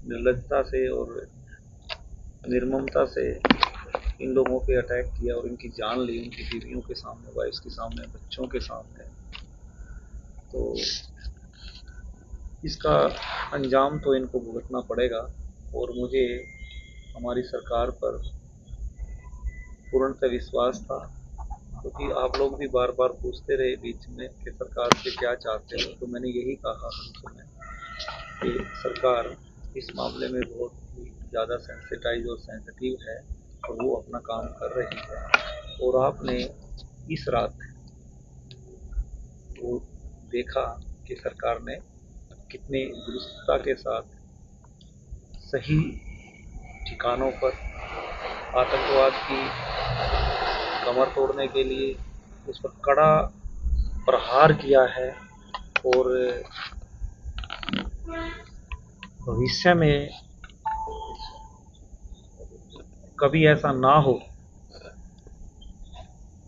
निर्लजता से और निर्ममता से इन लोगों पे अटैक किया और इनकी जान ली, उनकी बीवियों के सामने, वाइफ्स के सामने, बच्चों के सामने। तो इसका अंजाम तो इनको भुगतना पड़ेगा। और मुझे हमारी सरकार पर पूर्णतः विश्वास था, क्योंकि आप लोग भी बार बार पूछते रहे बीच में कि सरकार से क्या चाहते हो। तो मैंने यही कहा अंत में कि सरकार इस मामले में बहुत ही ज़्यादा सेंसिटाइज और सेंसिटिव है और वो अपना काम कर रही है। और आपने इस रात वो देखा कि सरकार ने कितनी दुरुस्तता के साथ सही ठिकानों पर आतंकवाद की कमर तोड़ने के लिए उस पर कड़ा प्रहार किया है। और भविष्य में कभी ऐसा ना हो,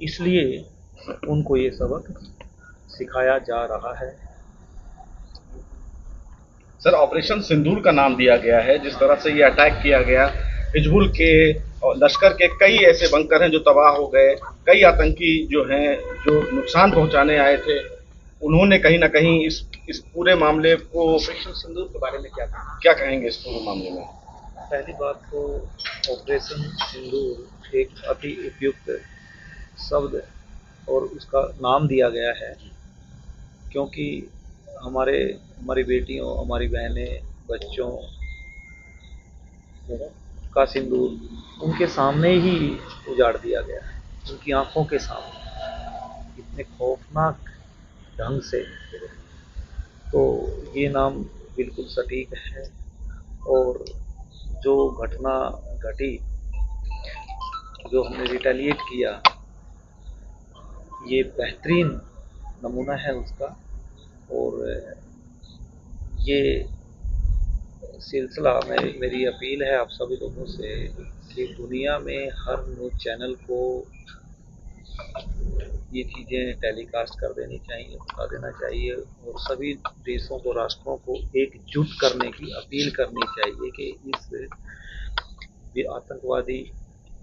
इसलिए उनको ये सबक सिखाया जा रहा है। सर, ऑपरेशन सिंदूर का नाम दिया गया है। जिस तरह से ये अटैक किया गया, हिजबुल के और लश्कर के कई ऐसे बंकर हैं जो तबाह हो गए। कई आतंकी जो हैं, जो नुकसान पहुंचाने आए थे, उन्होंने कहीं ना कहीं इस पूरे मामले को, ऑपरेशन सिंदूर के बारे में क्या कहेंगे इस पूरे मामले में? पहली बात तो ऑपरेशन सिंदूर एक अति उपयुक्त शब्द और उसका नाम दिया गया है, क्योंकि हमारी बेटियों, हमारी बहनें, बच्चों का सिंदूर उनके सामने ही उजाड़ दिया गया है, उनकी आंखों के सामने इतने खौफनाक ढंग से। तो ये नाम बिल्कुल सटीक है। और जो घटना घटी, जो हमने रिटेलिएट किया, ये बेहतरीन नमूना है उसका। और ये सिलसिला मेरी अपील है आप सभी लोगों से कि दुनिया में हर न्यूज़ चैनल को ये चीज़ें टेलीकास्ट कर देनी चाहिए, बता देना चाहिए। और सभी देशों को, राष्ट्रों को एकजुट करने की अपील करनी चाहिए कि इस आतंकवादी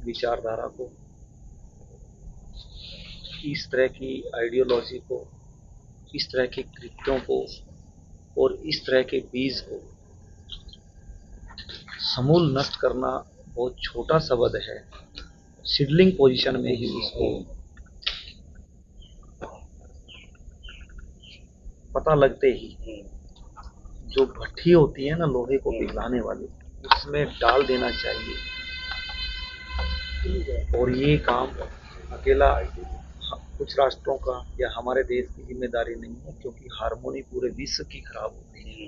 विचारधारा को, इस तरह की आइडियोलॉजी को, इस तरह के कृत्यों को और इस तरह के बीज को समूल नष्ट करना बहुत छोटा शब्द है। सीडलिंग पोजीशन में ही उसको पता लगते ही जो भट्ठी होती है ना लोहे को पिघलाने वाली, उसमें डाल देना चाहिए। और ये काम अकेला कुछ राष्ट्रों का या हमारे देश की जिम्मेदारी नहीं है, क्योंकि हारमोनी पूरे विश्व की खराब होती है।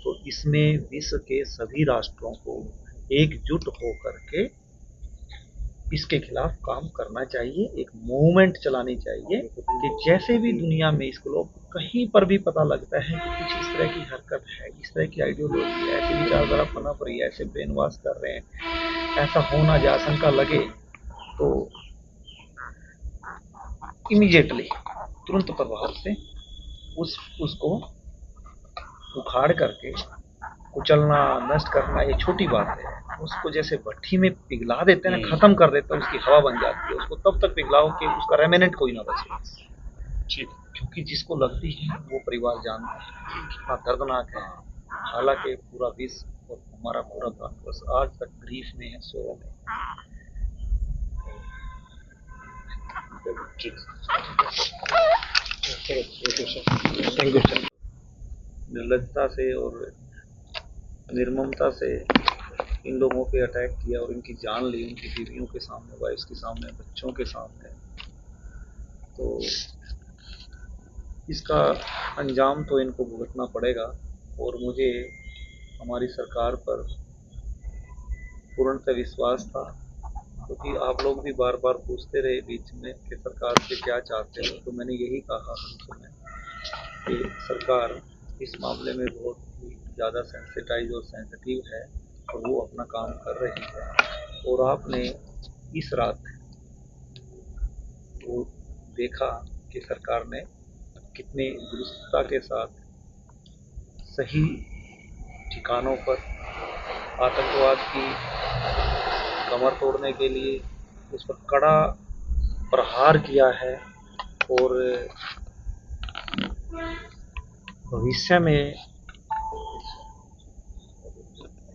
तो इसमें विश्व के सभी राष्ट्रों को एकजुट होकर के इसके खिलाफ काम करना चाहिए। एक मूवमेंट चलानी चाहिए कि जैसे भी दुनिया में इसको लोग कहीं पर भी पता लगता है कि कुछ इस तरह की हरकत है, इस तरह की आइडियोलॉजी है, ऐसी विचारधारा पनप रही है, ऐसे ब्रेन वॉश कर रहे हैं, ऐसा होना या आशंका लगे, तो इमीडिएटली, तुरंत प्रभाव से उसको उखाड़ करके कुचलना, नष्ट करना ये छोटी बात है। उसको जैसे भट्टी में पिघला देते हैं ना, खत्म कर देते हैं, उसकी हवा बन जाती है। उसको तब तक पिघलाओ कि उसका रेमिनेंट कोई ना बचे। क्योंकि जिसको लगती है वो परिवार जानता है कितना दर्दनाक है। हालांकि पूरा विश्व और हमारा पूरा भारतवर्ष आज तक ग्रीफ में है, शोरों में। Thank you sir. निर्लजता से और निर्ममता से इन लोगों पे अटैक किया और इनकी जान ली, उनकी बीवियों के सामने, वाइफ्स के सामने, बच्चों के सामने। तो इसका अंजाम तो इनको भुगतना पड़ेगा। और मुझे हमारी सरकार पर पूर्णतः विश्वास था, क्योंकि आप लोग भी बार बार पूछते रहे बीच में कि सरकार से क्या चाहते हो। तो मैंने यही कहा अंत में कि सरकार इस मामले में बहुत ही ज़्यादा सेंसिटाइज और सेंसिटिव है और वो अपना काम कर रही है। और आपने इस रात वो देखा कि सरकार ने कितनी दुरुस्तता के साथ सही ठिकानों पर आतंकवाद की कमर तोड़ने के लिए उस पर कड़ा प्रहार किया है और भविष्य में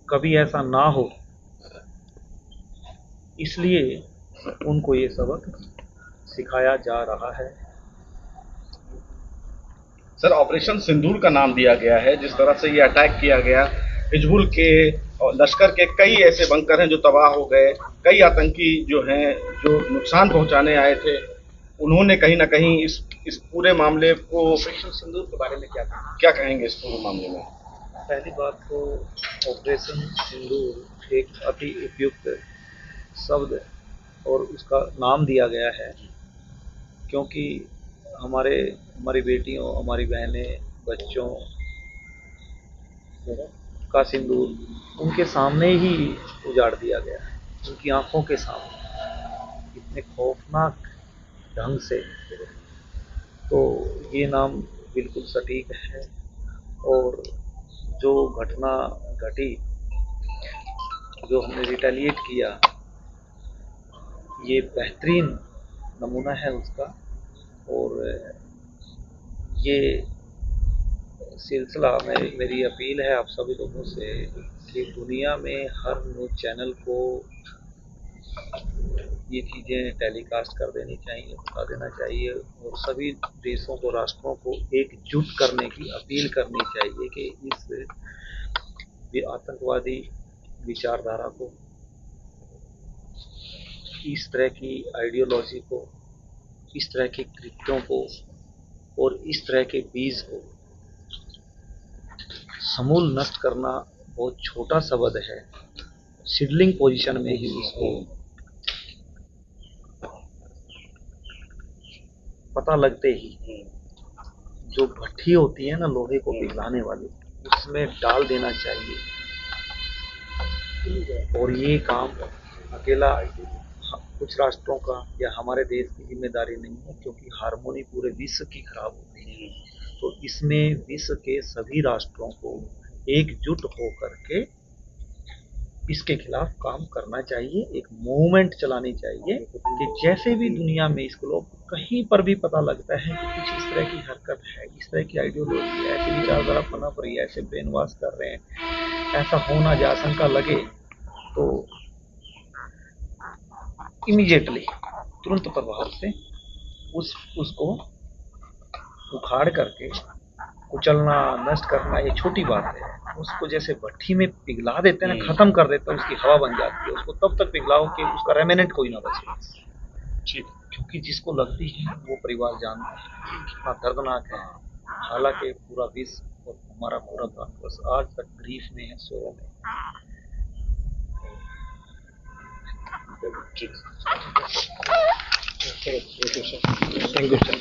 कभी ऐसा ना हो, इसलिए उनको ये सबक सिखाया जा रहा है। सर, ऑपरेशन सिंदूर का नाम दिया गया है। जिस तरह से ये अटैक किया गया, हिजबुल के और लश्कर के कई ऐसे बंकर हैं जो तबाह हो गए, कई आतंकी जो हैं जो नुकसान पहुंचाने आए थे, उन्होंने कहीं ना कहीं इस पूरे मामले को, ऑपरेशन सिंदूर के बारे में क्या कहेंगे इस पूरे मामले में? पहली बात तो ऑपरेशन सिंदूर एक अति उपयुक्त शब्द और उसका नाम दिया गया है, क्योंकि हमारी बेटियों, हमारी बहनें, बच्चों का सिंदूर उनके सामने ही उजाड़ दिया गया है, उनकी आंखों के सामने इतने खौफनाक ढंग से। तो ये नाम बिल्कुल सटीक है। और जो घटना घटी, जो हमने रिटेलिएट किया, ये बेहतरीन नमूना है उसका। और ये सिलसिला मेरी अपील है आप सभी लोगों से कि दुनिया में हर न्यूज़ चैनल को ये चीज़ें टेलीकास्ट कर देनी चाहिए, बता देना चाहिए, और सभी देशों को, राष्ट्रों को एकजुट करने की अपील करनी चाहिए कि इस आतंकवादी विचारधारा को, इस तरह की आइडियोलॉजी को, इस तरह के कृत्यों को और इस तरह के बीज को समूल नष्ट करना बहुत छोटा शब्द है। सीडलिंग पोजीशन में ही उसको पता लगते ही जो भट्ठी होती है ना लोहे को पिघलाने वाली, उसमें डाल देना चाहिए। और ये काम अकेला कुछ राष्ट्रों का या हमारे देश की जिम्मेदारी नहीं है, क्योंकि हार्मोनी पूरे विश्व की खराब होती है। तो इसमें विश्व के सभी राष्ट्रों को एकजुट होकर के इसके खिलाफ काम करना चाहिए, एक मूवमेंट चलानी चाहिए कि जैसे भी दुनिया में इसको लोग कहीं पर भी पता लगता है कि कुछ इस तरह की हरकत है, इस तरह की आइडियोलॉजी है, ऐसी विचारधारा पनप रही है, ऐसे ब्रेन वॉश कर रहे हैं, ऐसा होना या आशंका लगे, तो इमीडिएटली, तुरंत प्रभाव से उसको उखाड़ करके कुचलना, नष्ट करना ये छोटी बात है। उसको जैसे भट्टी में पिघला देते हैं ना, खत्म कर देते हैं, उसकी हवा बन जाती है। उसको तब तक पिघलाओ कि उसका रेमिनेंट कोई ना बचे। ठीक। क्योंकि जिसको लगती है वो परिवार जानता है कितना दर्दनाक है। हालांकि पूरा विश्व और हमारा पूरा भारतवर्ष आज तक ग्रीफ में है, शोरों में। ठीक। Thank you sir.